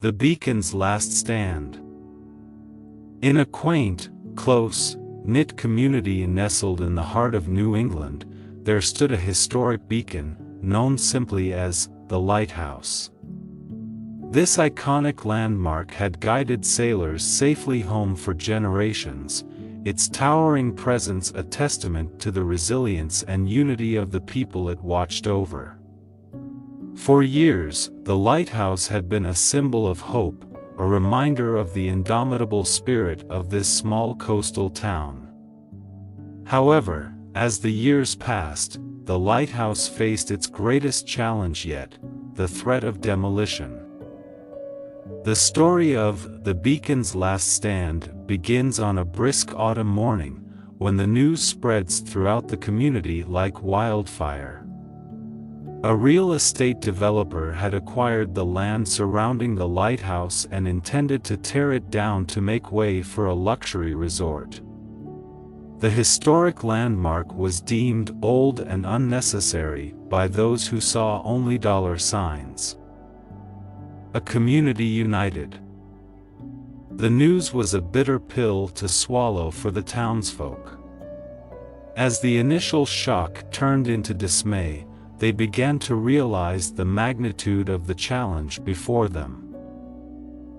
The beacon's last stand. In a quaint, close-knit community nestled in the heart of New England, there stood a historic beacon, known simply as the Lighthouse. This iconic landmark had guided sailors safely home for generations, its towering presence a testament to the resilience and unity of the people it watched over. For years, the lighthouse had been a symbol of hope, a reminder of the indomitable spirit of this small coastal town. However, as the years passed, the lighthouse faced its greatest challenge yet, the threat of demolition. The story of the beacon's last stand begins on a brisk autumn morning, when the news spreads throughout the community like wildfire. A real estate developer had acquired the land surrounding the lighthouse and intended to tear it down to make way for a luxury resort. The historic landmark was deemed old and unnecessary by those who saw only dollar signs. A community united. The news was a bitter pill to swallow for the townsfolk. As the initial shock turned into dismay, they began to realize the magnitude of the challenge before them.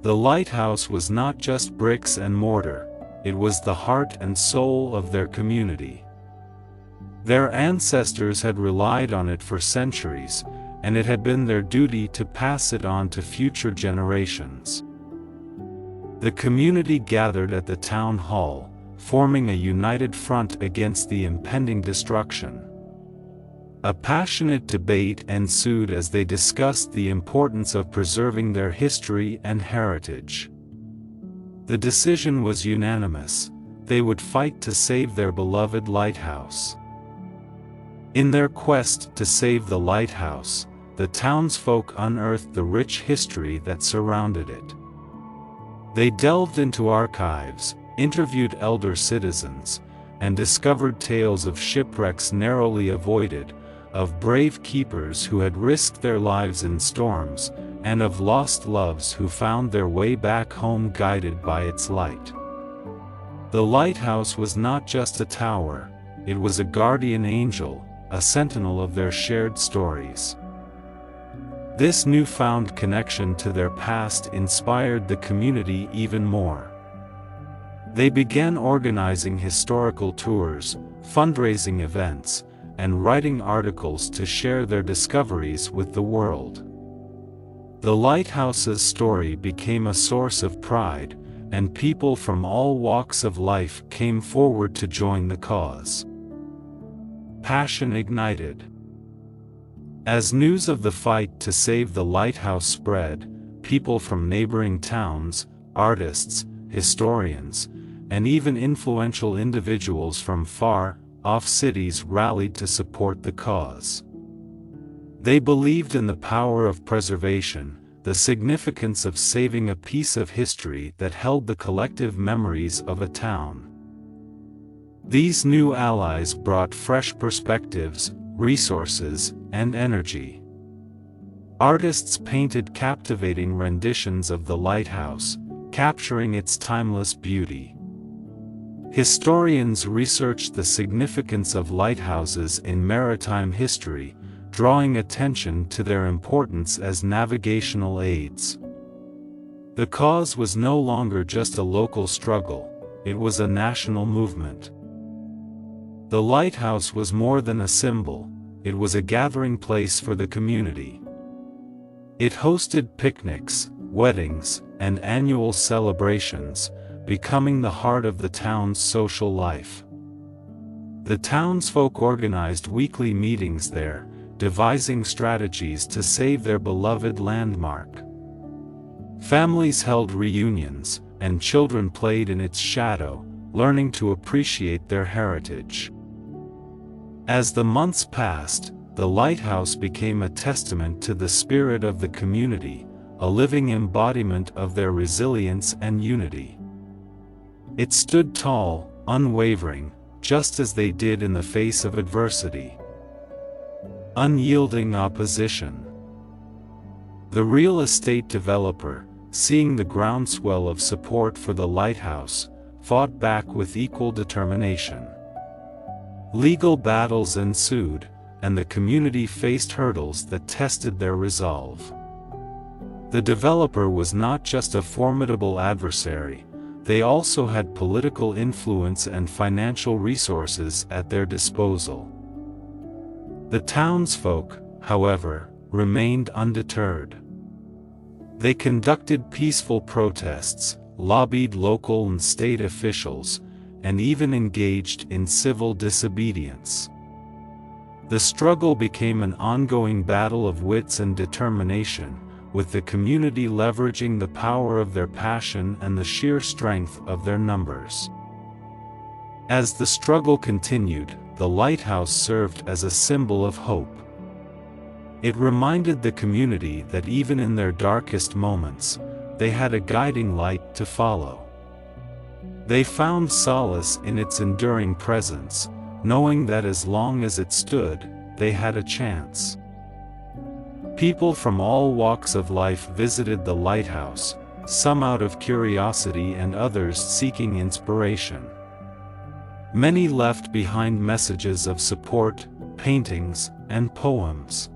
The lighthouse was not just bricks and mortar, it was the heart and soul of their community. Their ancestors had relied on it for centuries, and it had been their duty to pass it on to future generations. The community gathered at the town hall, forming a united front against the impending destruction. A passionate debate ensued as they discussed the importance of preserving their history and heritage. The decision was unanimous: they would fight to save their beloved lighthouse. In their quest to save the lighthouse, the townsfolk unearthed the rich history that surrounded it. They delved into archives, interviewed elder citizens, and discovered tales of shipwrecks narrowly avoided, of brave keepers who had risked their lives in storms, and of lost loves who found their way back home guided by its light. The lighthouse was not just a tower, it was a guardian angel, a sentinel of their shared stories. This newfound connection to their past inspired the community even more. They began organizing historical tours, fundraising events, and writing articles to share their discoveries with the world. The lighthouse's story became a source of pride, and people from all walks of life came forward to join the cause. Passion ignited. As news of the fight to save the lighthouse spread, people from neighboring towns, artists, historians, and even influential individuals from far-off cities rallied to support the cause. They believed in the power of preservation, the significance of saving a piece of history that held the collective memories of a town. These new allies brought fresh perspectives, resources, and energy. Artists painted captivating renditions of the lighthouse, capturing its timeless beauty. Historians researched the significance of lighthouses in maritime history, drawing attention to their importance as navigational aids. The cause was no longer just a local struggle, it was a national movement. The lighthouse was more than a symbol, it was a gathering place for the community. It hosted picnics, weddings, and annual celebrations, becoming the heart of the town's social life. The townsfolk organized weekly meetings there, devising strategies to save their beloved landmark. Families held reunions, and children played in its shadow, learning to appreciate their heritage. As the months passed, the lighthouse became a testament to the spirit of the community, a living embodiment of their resilience and unity. It stood tall, unwavering, just as they did in the face of adversity. Unyielding opposition. The real estate developer, seeing the groundswell of support for the lighthouse, fought back with equal determination. Legal battles ensued, and the community faced hurdles that tested their resolve. The developer was not just a formidable adversary, they also had political influence and financial resources at their disposal. The townsfolk, however, remained undeterred. They conducted peaceful protests, lobbied local and state officials, and even engaged in civil disobedience. The struggle became an ongoing battle of wits and determination, with the community leveraging the power of their passion and the sheer strength of their numbers. As the struggle continued, the lighthouse served as a symbol of hope. It reminded the community that even in their darkest moments, they had a guiding light to follow. They found solace in its enduring presence, knowing that as long as it stood, they had a chance. People from all walks of life visited the lighthouse, some out of curiosity and others seeking inspiration. Many left behind messages of support, paintings, and poems.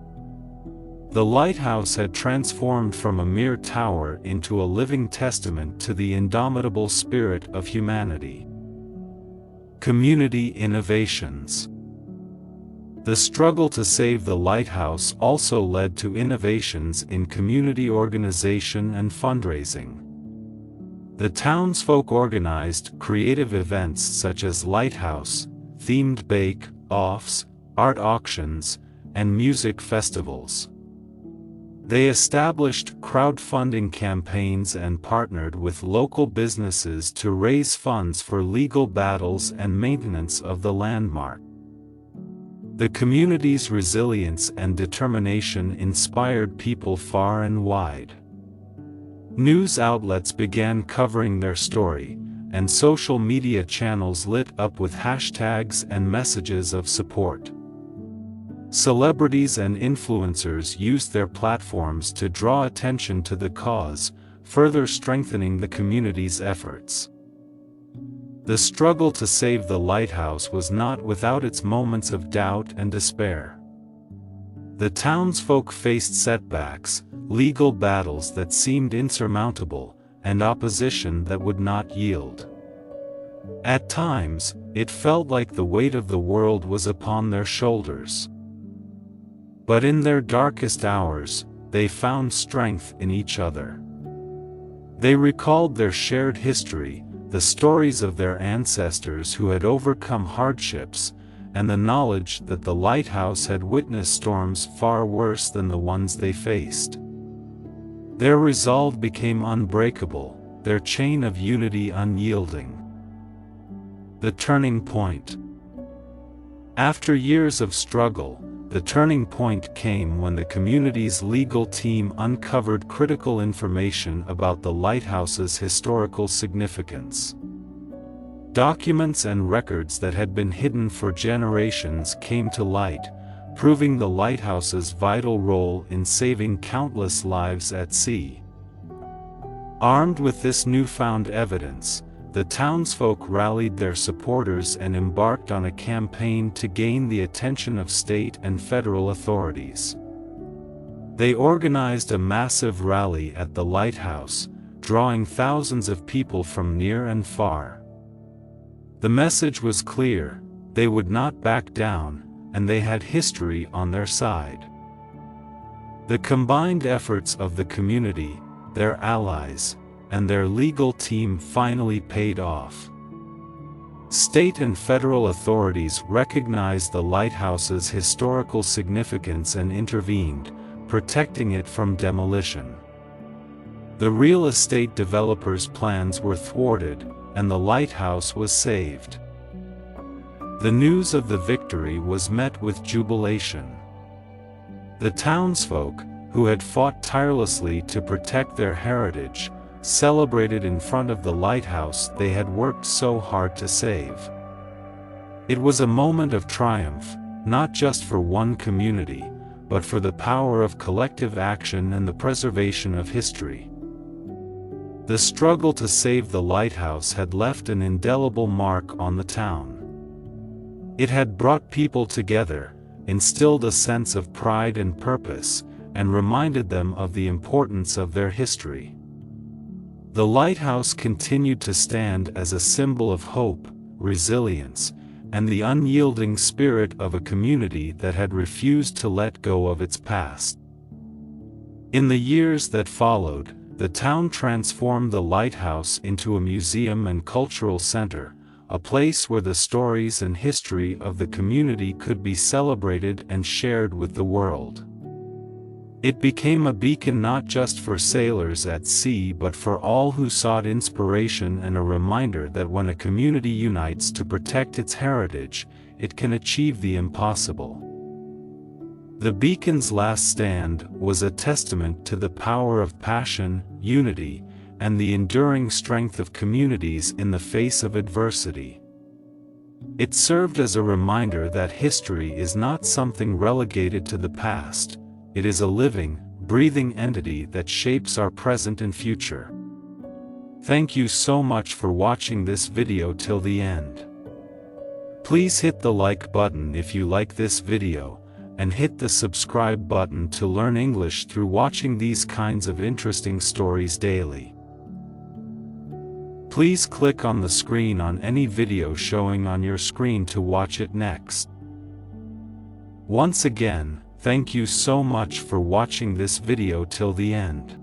The lighthouse had transformed from a mere tower into a living testament to the indomitable spirit of humanity. Community innovations. The struggle to save the lighthouse also led to innovations in community organization and fundraising. The townsfolk organized creative events such as lighthouse-themed bake-offs, art auctions, and music festivals. They established crowdfunding campaigns and partnered with local businesses to raise funds for legal battles and maintenance of the landmark. The community's resilience and determination inspired people far and wide. News outlets began covering their story, and social media channels lit up with hashtags and messages of support. Celebrities and influencers used their platforms to draw attention to the cause, further strengthening the community's efforts. The struggle to save the lighthouse was not without its moments of doubt and despair. The townsfolk faced setbacks, legal battles that seemed insurmountable, and opposition that would not yield. At times, it felt like the weight of the world was upon their shoulders. But in their darkest hours, they found strength in each other. They recalled their shared history, the stories of their ancestors who had overcome hardships, and the knowledge that the lighthouse had witnessed storms far worse than the ones they faced. Their resolve became unbreakable, their chain of unity unyielding. The turning point. After years of struggle, the turning point came when the community's legal team uncovered critical information about the lighthouse's historical significance. Documents and records that had been hidden for generations came to light, proving the lighthouse's vital role in saving countless lives at sea. Armed with this newfound evidence, the townsfolk rallied their supporters and embarked on a campaign to gain the attention of state and federal authorities. They organized a massive rally at the lighthouse, drawing thousands of people from near and far. The message was clear: they would not back down, and they had history on their side. The combined efforts of the community, their allies, and their legal team finally paid off. State and federal authorities recognized the lighthouse's historical significance and intervened, protecting it from demolition. The real estate developers' plans were thwarted, and the lighthouse was saved. The news of the victory was met with jubilation. The townsfolk, who had fought tirelessly to protect their heritage, celebrated in front of the lighthouse they had worked so hard to save. It was a moment of triumph, not just for one community, but for the power of collective action and the preservation of history. The struggle to save the lighthouse had left an indelible mark on the town. It had brought people together, instilled a sense of pride and purpose, and reminded them of the importance of their history. The lighthouse continued to stand as a symbol of hope, resilience, and the unyielding spirit of a community that had refused to let go of its past. In the years that followed, the town transformed the lighthouse into a museum and cultural center, a place where the stories and history of the community could be celebrated and shared with the world. It became a beacon not just for sailors at sea but for all who sought inspiration, and a reminder that when a community unites to protect its heritage, it can achieve the impossible. The beacon's last stand was a testament to the power of passion, unity, and the enduring strength of communities in the face of adversity. It served as a reminder that history is not something relegated to the past. It is a living, breathing entity that shapes our present and future. Thank you so much for watching this video till the end. Please hit the like button if you like this video, and hit the subscribe button to learn English through watching these kinds of interesting stories daily. Please click on the screen on any video showing on your screen to watch it next. Once again, thank you so much for watching this video till the end.